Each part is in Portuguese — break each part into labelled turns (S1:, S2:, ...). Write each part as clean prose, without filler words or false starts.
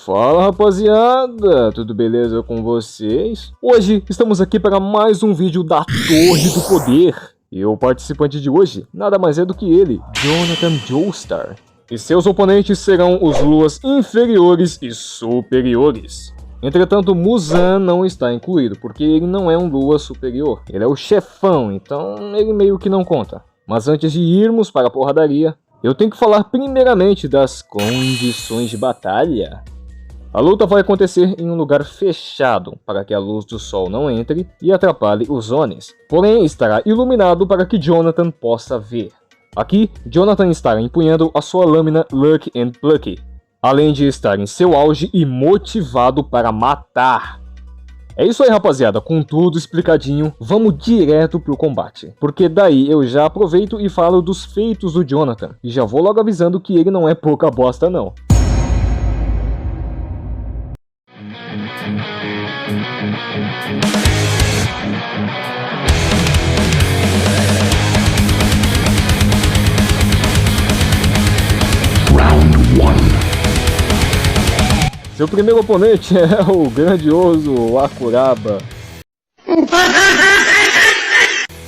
S1: Fala rapaziada, tudo beleza com vocês? Hoje estamos aqui para mais um vídeo da Torre do Poder. E o participante de hoje nada mais é do que ele, Jonathan Joestar. E seus oponentes serão os Luas inferiores e superiores. Entretanto, Muzan não está incluído, porque ele não é um Lua superior. Ele é o chefão, então ele meio que não conta. Mas antes de irmos para a porradaria, eu tenho que falar primeiramente das condições de batalha. A luta vai acontecer em um lugar fechado, para que a luz do sol não entre e atrapalhe os Onis. Porém, estará iluminado para que Jonathan possa ver. Aqui, Jonathan estará empunhando a sua lâmina Luck and Plucky, além de estar em seu auge e motivado para matar. É isso aí rapaziada, com tudo explicadinho, vamos direto pro combate. Porque daí eu já aproveito e falo dos feitos do Jonathan, e já vou logo avisando que ele não é pouca bosta não.
S2: Round 1.
S1: Seu primeiro oponente é o grandioso Akuraba.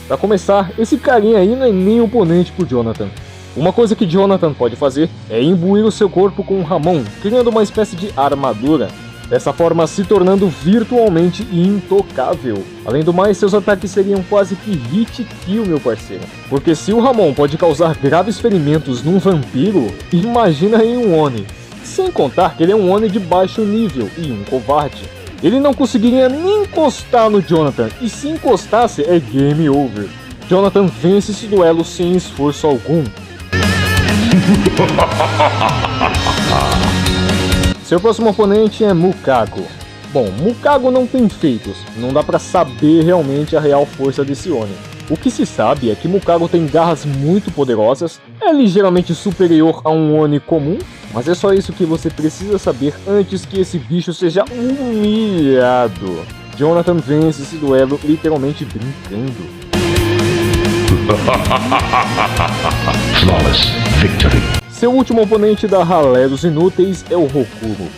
S1: Pra começar, esse carinha aí não é nem oponente pro Jonathan. Uma coisa que Jonathan pode fazer é imbuir o seu corpo com Ramon, criando uma espécie de armadura. Dessa forma, se tornando virtualmente intocável. Além do mais, seus ataques seriam quase que hit kill, meu parceiro. Porque se o Ramon pode causar graves ferimentos num vampiro, imagina em um Oni. Sem contar que ele é um Oni de baixo nível e um covarde. Ele não conseguiria nem encostar no Jonathan, e se encostasse é game over. Jonathan vence esse duelo sem esforço algum. Seu próximo oponente é Mukago. Bom, Mukago não tem feitos, não dá pra saber realmente a real força desse Oni. O que se sabe é que Mukago tem garras muito poderosas, é ligeiramente superior a um Oni comum, mas é só isso que você precisa saber antes que esse bicho seja humilhado. Jonathan vence esse duelo literalmente brincando.
S2: Flawless victory.
S1: Seu último oponente da ralé dos inúteis é o Rokuro.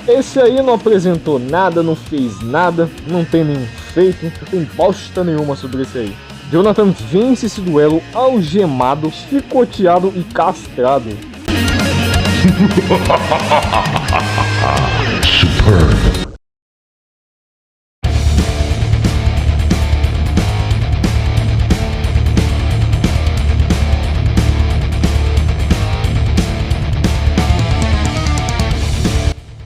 S1: Esse aí não apresentou nada, não fez nada, não tem nenhum feito, não tem bosta nenhuma sobre esse aí. Jonathan vence esse duelo algemado, chicoteado e castrado.
S2: Superb.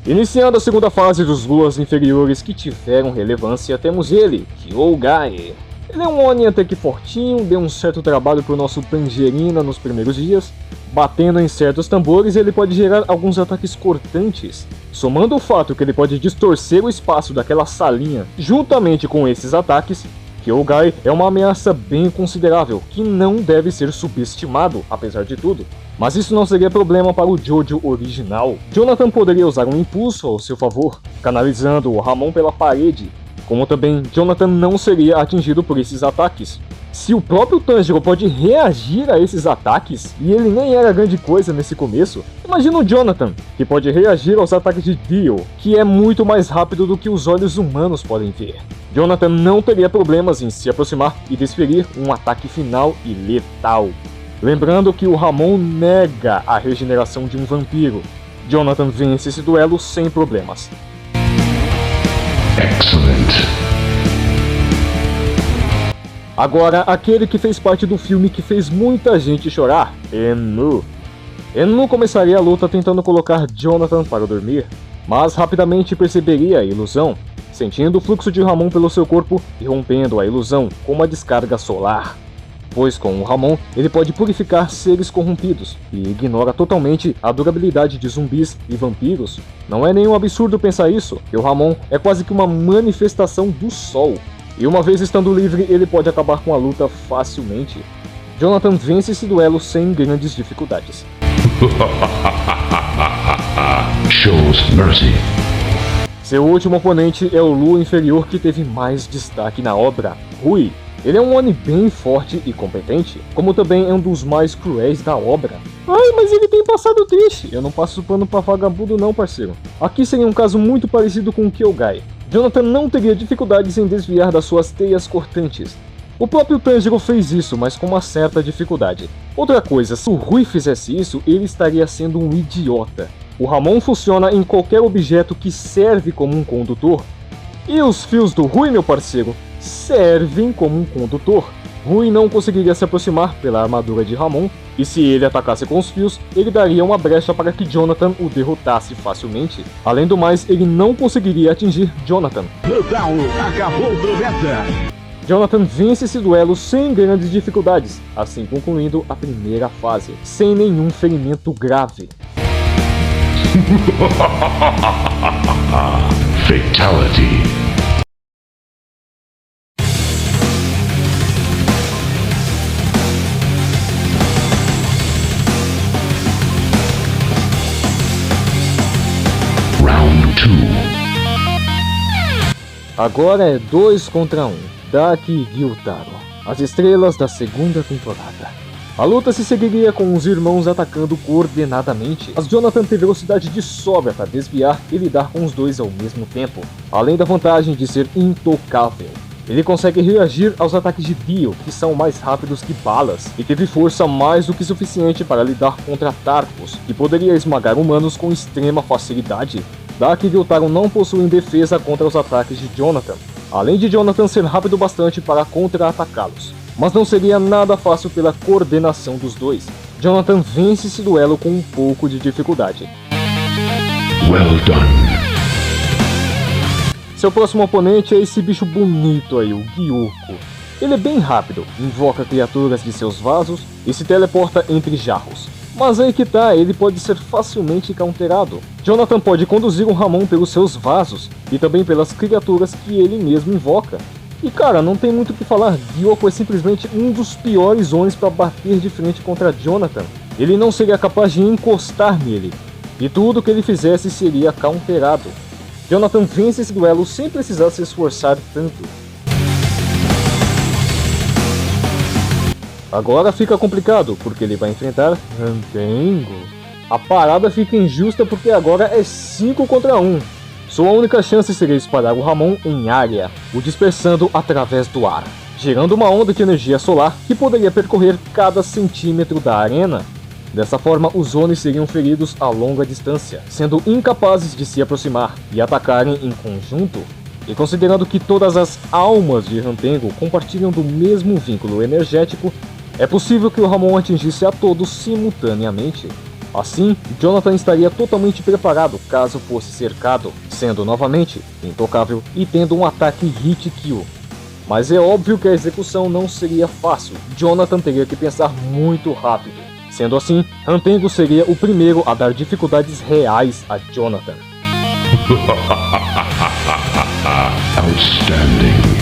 S1: Iniciando a segunda fase dos Luas inferiores que tiveram relevância, temos ele, Kyougai. Ele é um Oni até que fortinho, deu um certo trabalho pro nosso Tangerina nos primeiros dias. Batendo em certos tambores, ele pode gerar alguns ataques cortantes. Somando o fato que ele pode distorcer o espaço daquela salinha, juntamente com esses ataques, Kyougai é uma ameaça bem considerável, que não deve ser subestimado, apesar de tudo. Mas isso não seria problema para o Jojo original. Jonathan poderia usar um impulso ao seu favor, canalizando o Ramon pela parede, como também Jonathan não seria atingido por esses ataques. Se o próprio Tanjiro pode reagir a esses ataques, e ele nem era grande coisa nesse começo, imagina o Jonathan, que pode reagir aos ataques de Dio, que é muito mais rápido do que os olhos humanos podem ver. Jonathan não teria problemas em se aproximar e desferir um ataque final e letal. Lembrando que o Ramon nega a regeneração de um vampiro. Jonathan vence esse duelo sem problemas.
S2: Excellent.
S1: Agora, aquele que fez parte do filme que fez muita gente chorar, Enmu. Enmu começaria a luta tentando colocar Jonathan para dormir, mas rapidamente perceberia a ilusão, sentindo o fluxo de Ramon pelo seu corpo e rompendo a ilusão com uma descarga solar. Pois com o Ramon, ele pode purificar seres corrompidos e ignora totalmente a durabilidade de zumbis e vampiros. Não é nenhum absurdo pensar isso, que o Ramon é quase que uma manifestação do sol. E uma vez estando livre, ele pode acabar com a luta facilmente. Jonathan vence esse duelo sem grandes dificuldades.
S2: Shows mercy.
S1: Seu último oponente é o Lua inferior que teve mais destaque na obra, Rui. Ele é um Oni bem forte e competente, como também é um dos mais cruéis da obra. Ai, mas ele tem passado triste. Eu não passo pano pra vagabundo não, parceiro. Aqui seria um caso muito parecido com o Kyogai. Jonathan não teria dificuldades em desviar das suas teias cortantes. O próprio Tanjiro fez isso, mas com uma certa dificuldade. Outra coisa, se o Rui fizesse isso, ele estaria sendo um idiota. O Ramon funciona em qualquer objeto que serve como um condutor. E os fios do Rui, meu parceiro, servem como um condutor. Rui não conseguiria se aproximar pela armadura de Ramon, e se ele atacasse com os fios, ele daria uma brecha para que Jonathan o derrotasse facilmente. Além do mais, ele não conseguiria atingir Jonathan.
S3: Total, acabou o promessa.
S1: Jonathan vence esse duelo sem grandes dificuldades, assim concluindo a primeira fase, sem nenhum ferimento grave.
S2: Fatality. Round 2.
S1: Agora é 2 contra 1, Daki e Gyutaro, as estrelas da segunda temporada. A luta se seguiria com os irmãos atacando coordenadamente, mas Jonathan tem velocidade de sobra para desviar e lidar com os dois ao mesmo tempo, além da vantagem de ser intocável. Ele consegue reagir aos ataques de Dio, que são mais rápidos que balas, e teve força mais do que suficiente para lidar contra Tarkus, que poderia esmagar humanos com extrema facilidade. Daki e Gyutaro não possuem defesa contra os ataques de Jonathan, além de Jonathan ser rápido bastante para contra-atacá-los. Mas não seria nada fácil pela coordenação dos dois. Jonathan vence esse duelo com um pouco de dificuldade.
S2: Well done.
S1: Seu próximo oponente é esse bicho bonito aí, o Gyuko. Ele é bem rápido, invoca criaturas de seus vasos e se teleporta entre jarros. Mas aí que tá, ele pode ser facilmente counterado. Jonathan pode conduzir um Ramon pelos seus vasos e também pelas criaturas que ele mesmo invoca. E cara, não tem muito o que falar, Gyuko é simplesmente um dos piores Onis para bater de frente contra Jonathan. Ele não seria capaz de encostar nele, e tudo que ele fizesse seria counterado. Jonathan vence esse duelo sem precisar se esforçar tanto. Agora fica complicado, porque ele vai enfrentar Rantengo. A parada fica injusta porque agora é 5 contra 1. Sua única chance seria disparar o Ramon em área, o dispersando através do ar, gerando uma onda de energia solar que poderia percorrer cada centímetro da arena. Dessa forma, os Onis seriam feridos a longa distância, sendo incapazes de se aproximar e atacarem em conjunto. E considerando que todas as almas de Rantengo compartilham do mesmo vínculo energético, é possível que o Ramon atingisse a todos simultaneamente. Assim, Jonathan estaria totalmente preparado caso fosse cercado, sendo novamente intocável e tendo um ataque hit kill. Mas é óbvio que a execução não seria fácil, Jonathan teria que pensar muito rápido. Sendo assim, Rantengo seria o primeiro a dar dificuldades reais a Jonathan.
S2: Outstanding.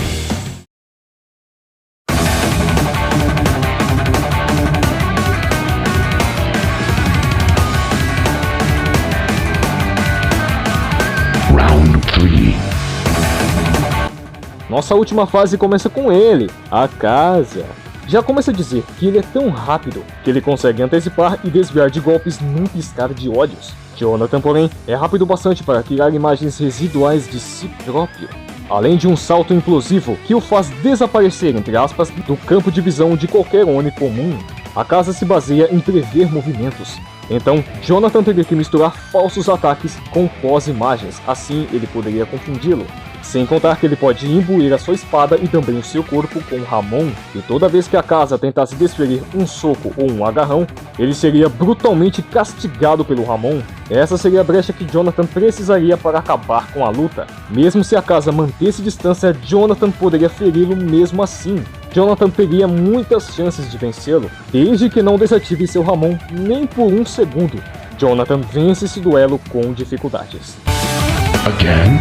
S2: Round 3.
S1: Nossa última fase começa com ele, a casa. Já começa a dizer que ele é tão rápido que ele consegue antecipar e desviar de golpes num piscar de olhos. Jonathan, porém, é rápido bastante para criar imagens residuais de si próprio, além de um salto implosivo que o faz desaparecer, entre aspas, do campo de visão de qualquer Oni comum. A casa se baseia em prever movimentos, então Jonathan teria que misturar falsos ataques com pós-imagens, assim ele poderia confundi-lo. Sem contar que ele pode imbuir a sua espada e também o seu corpo com Ramon, e toda vez que a casa tentasse desferir um soco ou um agarrão, ele seria brutalmente castigado pelo Ramon. Essa seria a brecha que Jonathan precisaria para acabar com a luta. Mesmo se a casa mantesse distância, Jonathan poderia feri-lo mesmo assim. Jonathan teria muitas chances de vencê-lo, desde que não desative seu Ramon nem por um segundo. Jonathan vence esse duelo com dificuldades.
S2: Again?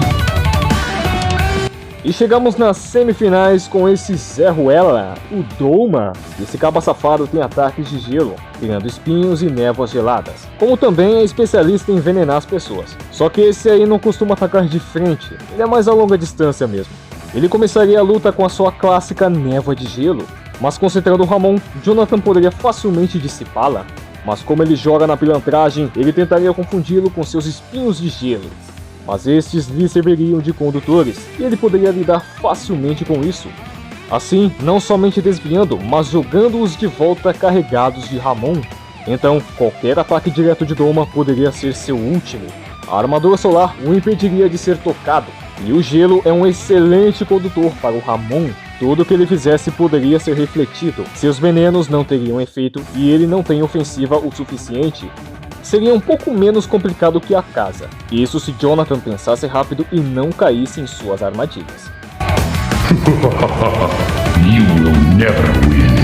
S1: E chegamos nas semifinais com esse Zé Ruela, o Douma. Esse caba safado tem ataques de gelo, criando espinhos e névoas geladas. Como também é especialista em envenenar as pessoas. Só que esse aí não costuma atacar de frente, ele é mais a longa distância mesmo. Ele começaria a luta com a sua clássica névoa de gelo, mas concentrando o Ramon, Jonathan poderia facilmente dissipá-la. Mas como ele joga na pilantragem, ele tentaria confundi-lo com seus espinhos de gelo. Mas estes lhe serviriam de condutores, e ele poderia lidar facilmente com isso. Assim, não somente desviando, mas jogando-os de volta carregados de Ramon. Então, qualquer ataque direto de Doma poderia ser seu último. A armadura solar o impediria de ser tocado, e o gelo é um excelente condutor para o Ramon. Tudo o que ele fizesse poderia ser refletido, seus venenos não teriam efeito e ele não tem ofensiva o suficiente. Seria um pouco menos complicado que a casa, isso se Jonathan pensasse rápido e não caísse em suas armadilhas.
S2: You will never win.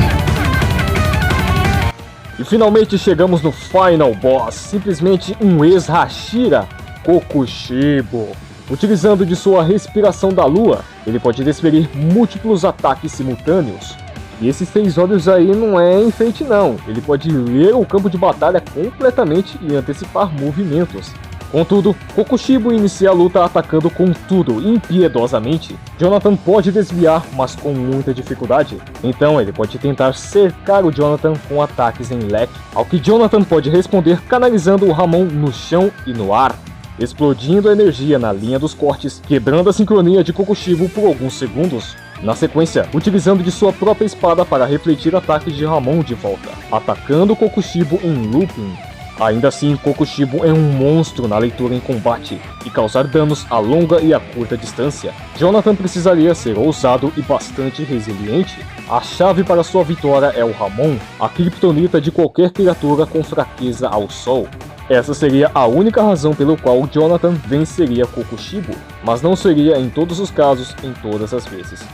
S1: E finalmente chegamos no Final Boss, simplesmente um ex-Hashira, Kokushibo. Utilizando de sua respiração da lua, ele pode desferir múltiplos ataques simultâneos. E esses 3 olhos aí não é enfeite não, ele pode ler o campo de batalha completamente e antecipar movimentos. Contudo, Kokushibo inicia a luta atacando com tudo, impiedosamente. Jonathan pode desviar, mas com muita dificuldade. Então ele pode tentar cercar o Jonathan com ataques em leque, ao que Jonathan pode responder canalizando o Ramon no chão e no ar, explodindo a energia na linha dos cortes, quebrando a sincronia de Kokushibo por alguns segundos. Na sequência, utilizando de sua própria espada para refletir ataques de Ramon de volta, atacando Kokushibo em looping. Ainda assim, Kokushibo é um monstro na leitura em combate e causar danos a longa e a curta distância. Jonathan precisaria ser ousado e bastante resiliente. A chave para sua vitória é o Ramon, a kryptonita de qualquer criatura com fraqueza ao sol. Essa seria a única razão pelo qual Jonathan venceria Kokushibo, mas não seria em todos os casos, em todas as vezes.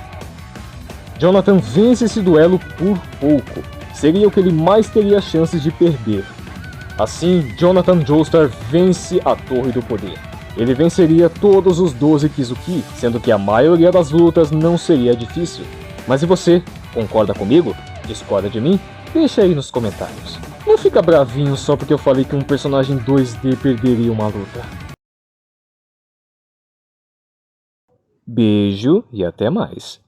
S1: Jonathan vence esse duelo por pouco, seria o que ele mais teria chances de perder. Assim, Jonathan Joestar vence a Torre do Poder. Ele venceria todos os 12 Kizuki, sendo que a maioria das lutas não seria difícil. Mas e você? Concorda comigo? Discorda de mim? Deixa aí nos comentários. Não fica bravinho só porque eu falei que um personagem 2D perderia uma luta. Beijo e até mais.